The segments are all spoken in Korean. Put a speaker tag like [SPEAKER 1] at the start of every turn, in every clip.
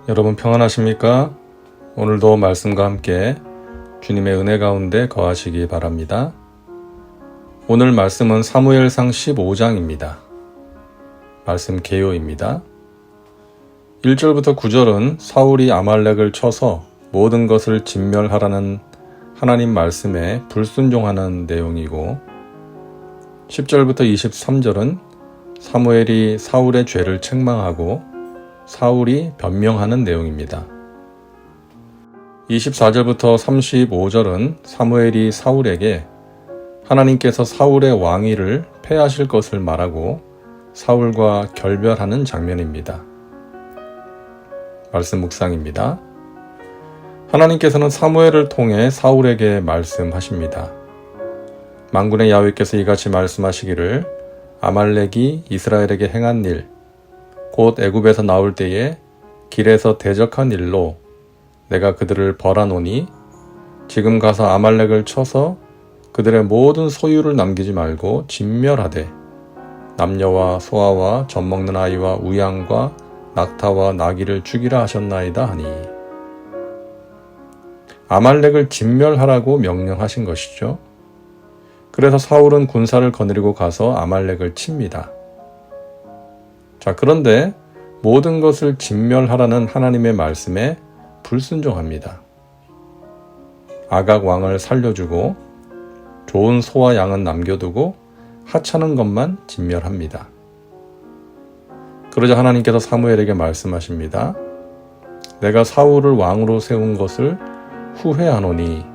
[SPEAKER 1] 여러분 평안하십니까? 오늘도 말씀과 함께 주님의 은혜 가운데 거하시기 바랍니다. 오늘 말씀은 사무엘상 15장입니다. 말씀 개요입니다. 1절부터 9절은 사울이 아말렉을 쳐서 모든 것을 진멸하라는 하나님 말씀에 불순종하는 내용이고, 10절부터 23절은 사무엘이 사울의 죄를 책망하고 사울이 변명하는 내용입니다. 24절부터 35절은 사무엘이 사울에게 하나님께서 사울의 왕위를 폐하실 것을 말하고 사울과 결별하는 장면입니다. 말씀 묵상입니다. 하나님께서는 사무엘을 통해 사울에게 말씀하십니다. 만군의 야훼께서 이같이 말씀하시기를 아말렉이 이스라엘에게 행한 일, 곧 애굽에서 나올 때에 길에서 대적한 일로 내가 그들을 벌하노니 지금 가서 아말렉을 쳐서 그들의 모든 소유를 남기지 말고 진멸하되 남녀와 소아와 젖먹는 아이와 우양과 낙타와 나귀를 죽이라 하셨나이다 하니, 아말렉을 진멸하라고 명령하신 것이죠. 그래서 사울은 군사를 거느리고 가서 아말렉을 칩니다. 자, 그런데 모든 것을 진멸하라는 하나님의 말씀에 불순종합니다. 아각 왕을 살려주고 좋은 소와 양은 남겨두고 하찮은 것만 진멸합니다. 그러자 하나님께서 사무엘에게 말씀하십니다. 내가 사울을 왕으로 세운 것을 후회하노니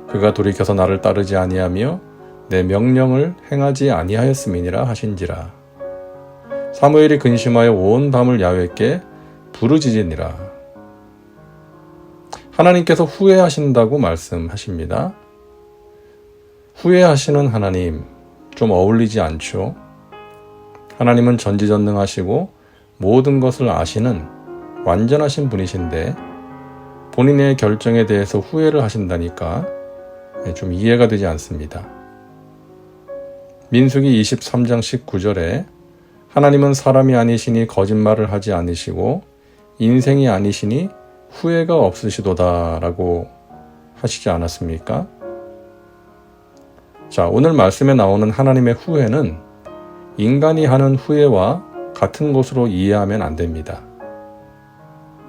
[SPEAKER 1] 그가 돌이켜서 나를 따르지 아니하며 내 명령을 행하지 아니하였음이니라 하신지라. 사무엘이 근심하여 온 밤을 야훼께 부르짖으니라. 하나님께서 후회하신다고 말씀하십니다. 후회하시는 하나님, 좀 어울리지 않죠? 하나님은 전지전능하시고 모든 것을 아시는 완전하신 분이신데 본인의 결정에 대해서 후회를 하신다니까 좀 이해가 되지 않습니다. 민수기 23장 19절에 하나님은 사람이 아니시니 거짓말을 하지 않으시고 인생이 아니시니 후회가 없으시도다 라고 하시지 않았습니까? 자, 오늘 말씀에 나오는 하나님의 후회는 인간이 하는 후회와 같은 것으로 이해하면 안 됩니다.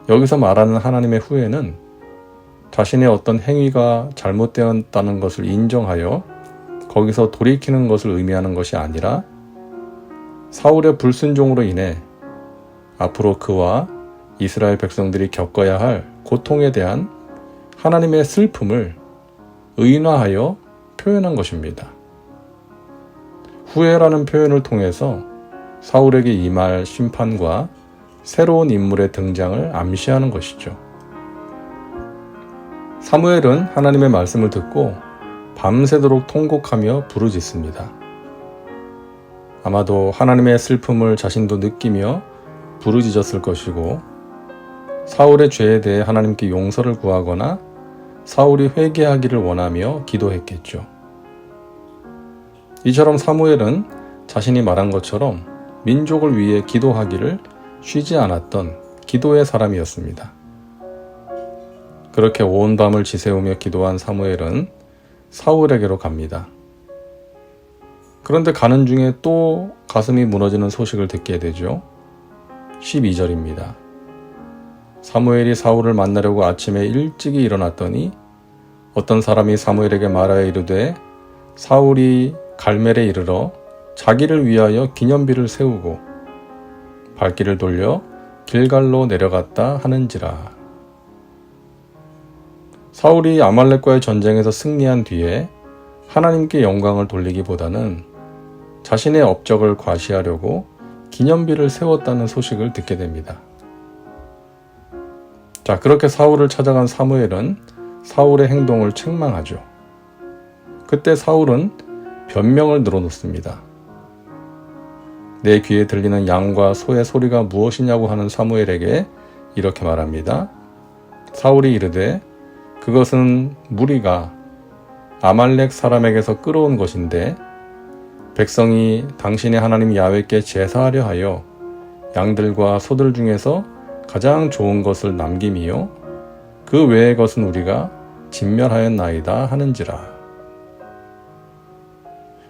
[SPEAKER 1] 여기서 말하는 하나님의 후회는 자신의 어떤 행위가 잘못되었다는 것을 인정하여 거기서 돌이키는 것을 의미하는 것이 아니라 사울의 불순종으로 인해 앞으로 그와 이스라엘 백성들이 겪어야 할 고통에 대한 하나님의 슬픔을 의인화하여 표현한 것입니다. 후회라는 표현을 통해서 사울에게 임할 심판과 새로운 인물의 등장을 암시하는 것이죠. 사무엘은 하나님의 말씀을 듣고 밤새도록 통곡하며 부르짖습니다. 아마도 하나님의 슬픔을 자신도 느끼며 부르짖었을 것이고 사울의 죄에 대해 하나님께 용서를 구하거나 사울이 회개하기를 원하며 기도했겠죠. 이처럼 사무엘은 자신이 말한 것처럼 민족을 위해 기도하기를 쉬지 않았던 기도의 사람이었습니다. 그렇게 온 밤을 지새우며 기도한 사무엘은 사울에게로 갑니다. 그런데 가는 중에 또 가슴이 무너지는 소식을 듣게 되죠. 12절입니다. 사무엘이 사울을 만나려고 아침에 일찍이 일어났더니 어떤 사람이 사무엘에게 말하여 이르되 사울이 갈멜에 이르러 자기를 위하여 기념비를 세우고 발길을 돌려 길갈로 내려갔다 하는지라. 사울이 아말렉과의 전쟁에서 승리한 뒤에 하나님께 영광을 돌리기보다는 자신의 업적을 과시하려고 기념비를 세웠다는 소식을 듣게 됩니다. 자, 그렇게 사울을 찾아간 사무엘은 사울의 행동을 책망하죠. 그때 사울은 변명을 늘어놓습니다. 내 귀에 들리는 양과 소의 소리가 무엇이냐고 하는 사무엘에게 이렇게 말합니다. 사울이 이르되 그것은 무리가 아말렉 사람에게서 끌어온 것인데 백성이 당신의 하나님 야훼께 제사하려 하여 양들과 소들 중에서 가장 좋은 것을 남김이요 그 외의 것은 우리가 진멸하였나이다 하는지라.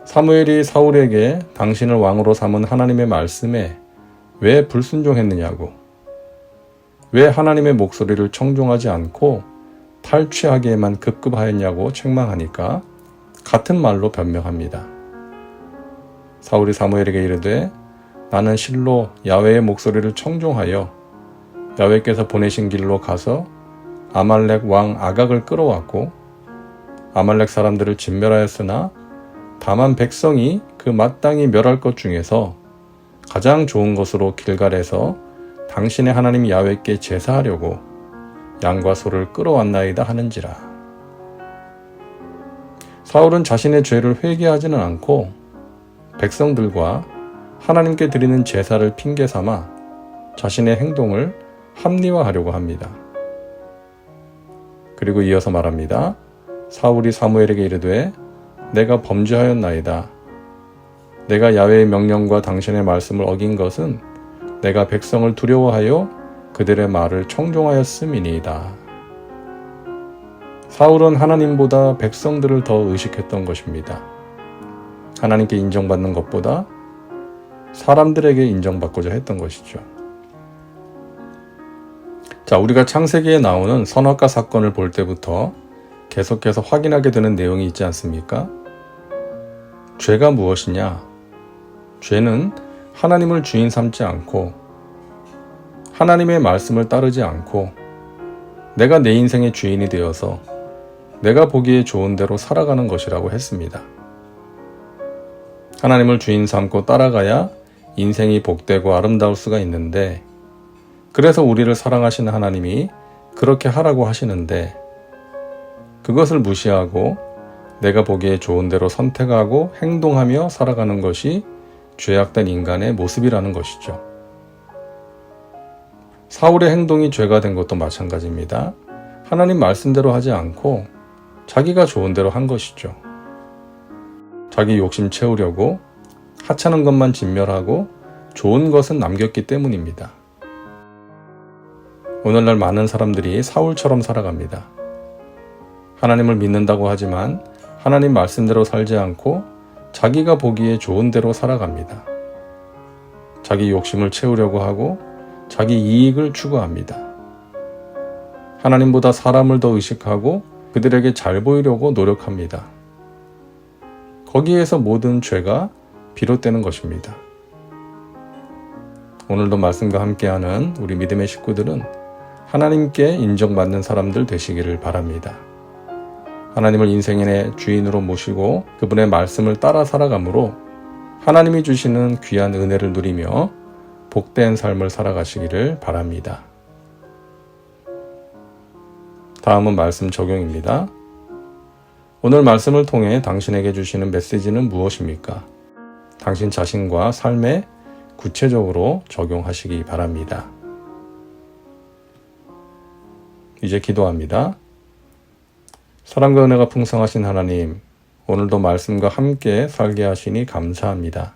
[SPEAKER 1] 사무엘이 사울에게 당신을 왕으로 삼은 하나님의 말씀에 왜 불순종했느냐고, 왜 하나님의 목소리를 청종하지 않고 탈취하기에만 급급하였냐고 책망하니까 같은 말로 변명합니다. 사울이 사무엘에게 이르되 나는 실로 야훼의 목소리를 청종하여 야훼께서 보내신 길로 가서 아말렉 왕 아각을 끌어왔고 아말렉 사람들을 진멸하였으나 다만 백성이 그 마땅히 멸할 것 중에서 가장 좋은 것으로 길갈에서 당신의 하나님 야훼께 제사하려고 양과 소를 끌어왔나이다 하는지라. 사울은 자신의 죄를 회개하지는 않고 백성들과 하나님께 드리는 제사를 핑계 삼아 자신의 행동을 합리화하려고 합니다. 그리고 이어서 말합니다. 사울이 사무엘에게 이르되 내가 범죄하였나이다. 내가 야훼의 명령과 당신의 말씀을 어긴 것은 내가 백성을 두려워하여 그들의 말을 청종하였음이니이다. 사울은 하나님보다 백성들을 더 의식했던 것입니다. 하나님께 인정받는 것보다 사람들에게 인정받고자 했던 것이죠. 자, 우리가 창세기에 나오는 선악과 사건을 볼 때부터 계속해서 확인하게 되는 내용이 있지 않습니까? 죄가 무엇이냐? 죄는 하나님을 주인 삼지 않고 하나님의 말씀을 따르지 않고 내가 내 인생의 주인이 되어서 내가 보기에 좋은 대로 살아가는 것이라고 했습니다. 하나님을 주인 삼고 따라가야 인생이 복되고 아름다울 수가 있는데, 그래서 우리를 사랑하시는 하나님이 그렇게 하라고 하시는데 그것을 무시하고 내가 보기에 좋은 대로 선택하고 행동하며 살아가는 것이 죄악된 인간의 모습이라는 것이죠. 사울의 행동이 죄가 된 것도 마찬가지입니다. 하나님 말씀대로 하지 않고 자기가 좋은 대로 한 것이죠. 자기 욕심 채우려고 하찮은 것만 진멸하고 좋은 것은 남겼기 때문입니다. 오늘날 많은 사람들이 사울처럼 살아갑니다. 하나님을 믿는다고 하지만 하나님 말씀대로 살지 않고 자기가 보기에 좋은 대로 살아갑니다. 자기 욕심을 채우려고 하고 자기 이익을 추구합니다. 하나님보다 사람을 더 의식하고 그들에게 잘 보이려고 노력합니다. 거기에서 모든 죄가 비롯되는 것입니다. 오늘도 말씀과 함께하는 우리 믿음의 식구들은 하나님께 인정받는 사람들 되시기를 바랍니다. 하나님을 인생의 주인으로 모시고 그분의 말씀을 따라 살아가므로 하나님이 주시는 귀한 은혜를 누리며 복된 삶을 살아가시기를 바랍니다. 다음은 말씀 적용입니다. 오늘 말씀을 통해 당신에게 주시는 메시지는 무엇입니까? 당신 자신과 삶에 구체적으로 적용하시기 바랍니다. 이제 기도합니다. 사랑과 은혜가 풍성하신 하나님, 오늘도 말씀과 함께 살게 하시니 감사합니다.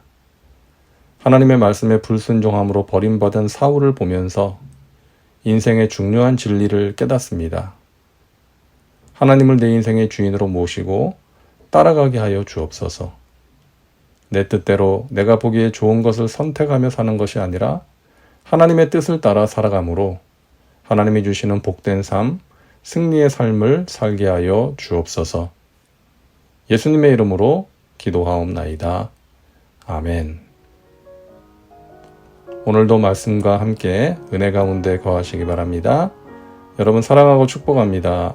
[SPEAKER 1] 하나님의 말씀에 불순종함으로 버림받은 사울을 보면서 인생의 중요한 진리를 깨닫습니다. 하나님을 내 인생의 주인으로 모시고 따라가게 하여 주옵소서. 내 뜻대로 내가 보기에 좋은 것을 선택하며 사는 것이 아니라 하나님의 뜻을 따라 살아가므로 하나님이 주시는 복된 삶, 승리의 삶을 살게 하여 주옵소서. 예수님의 이름으로 기도하옵나이다. 아멘. 오늘도 말씀과 함께 은혜 가운데 거하시기 바랍니다. 여러분 사랑하고 축복합니다.